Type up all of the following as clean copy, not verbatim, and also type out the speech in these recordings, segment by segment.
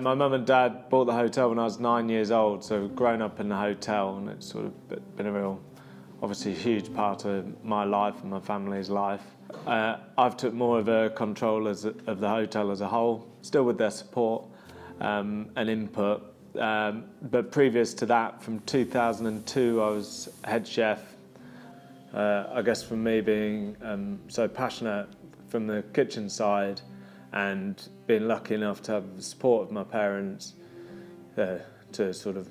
my mum and dad bought the hotel when I was 9 years old, so I've grown up in the hotel, and it's sort of been a real, obviously huge part of my life and my family's life. I've took more of a control of the hotel as a whole, still with their support and input. But previous to that, from 2002, I was head chef. I guess from me being so passionate from the kitchen side and being lucky enough to have the support of my parents to sort of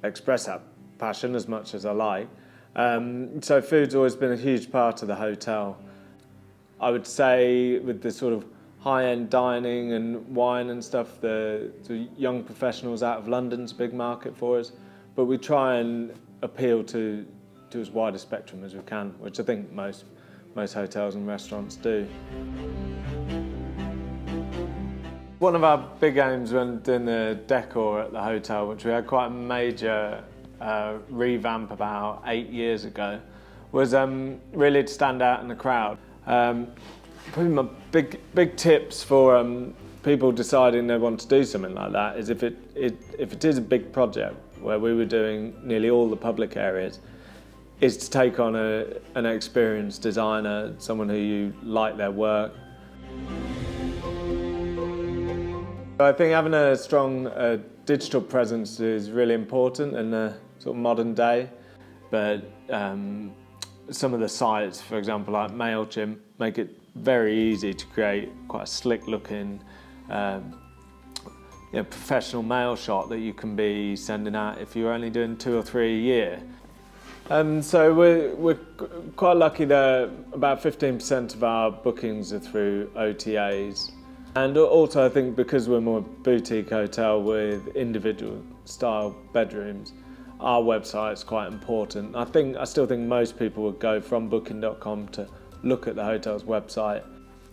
express that passion as much as I like. So food's always been a huge part of the hotel. I would say with the sort of high-end dining and wine and stuff, the young professionals out of London's a big market for us, but we try and appeal to as wide a spectrum as we can, which I think most hotels and restaurants do. One of our big aims when doing the decor at the hotel, which we had quite a major revamp about 8 years ago, was really to stand out in the crowd. Probably my big tips for people deciding they want to do something like that is if it is a big project where we were doing nearly all the public areas, is to take on an experienced designer, someone who you like their work. I think having a strong digital presence is really important in the sort of modern day, but some of the sites, for example, like MailChimp, make it very easy to create quite a slick-looking, professional mail shot that you can be sending out if you're only doing 2 or 3 a year. So we're quite lucky that about 15% of our bookings are through OTAs. And also I think because we're more boutique hotel with individual style bedrooms, our website's quite important. I still think most people would go from booking.com to look at the hotel's website.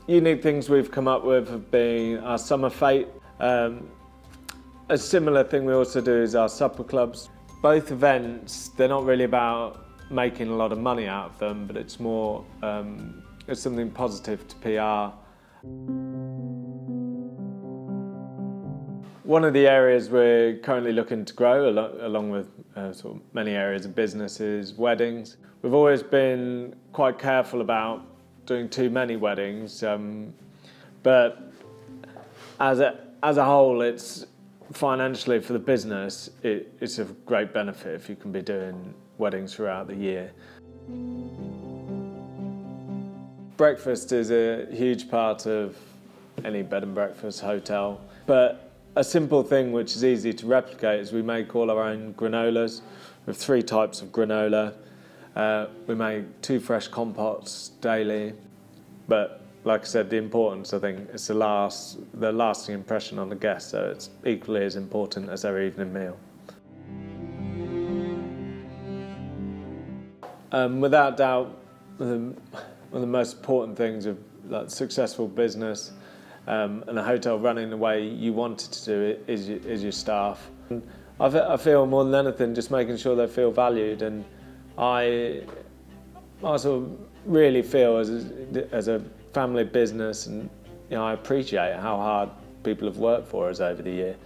Unique things we've come up with have been our summer fete. A similar thing we also do is our supper clubs. Both events, they're not really about making a lot of money out of them, but it's more, it's something positive to PR. One of the areas we're currently looking to grow, along with sort of many areas of business, is weddings. We've always been quite careful about doing too many weddings, but as a whole, it's financially for the business, it's a great benefit if you can be doing weddings throughout the year. Breakfast is a huge part of any bed and breakfast hotel, but a simple thing which is easy to replicate is we make all our own granolas. We have 3 types of granola. We make 2 fresh compots daily, but like I said, the importance, I think, is the lasting impression on the guest, so it's equally as important as their evening meal. Without doubt, one of the most important things of successful business and a hotel running the way you want it to do it is your staff. I feel more than anything just making sure they feel valued, and I sort of really feel as a family business, and I appreciate how hard people have worked for us over the year.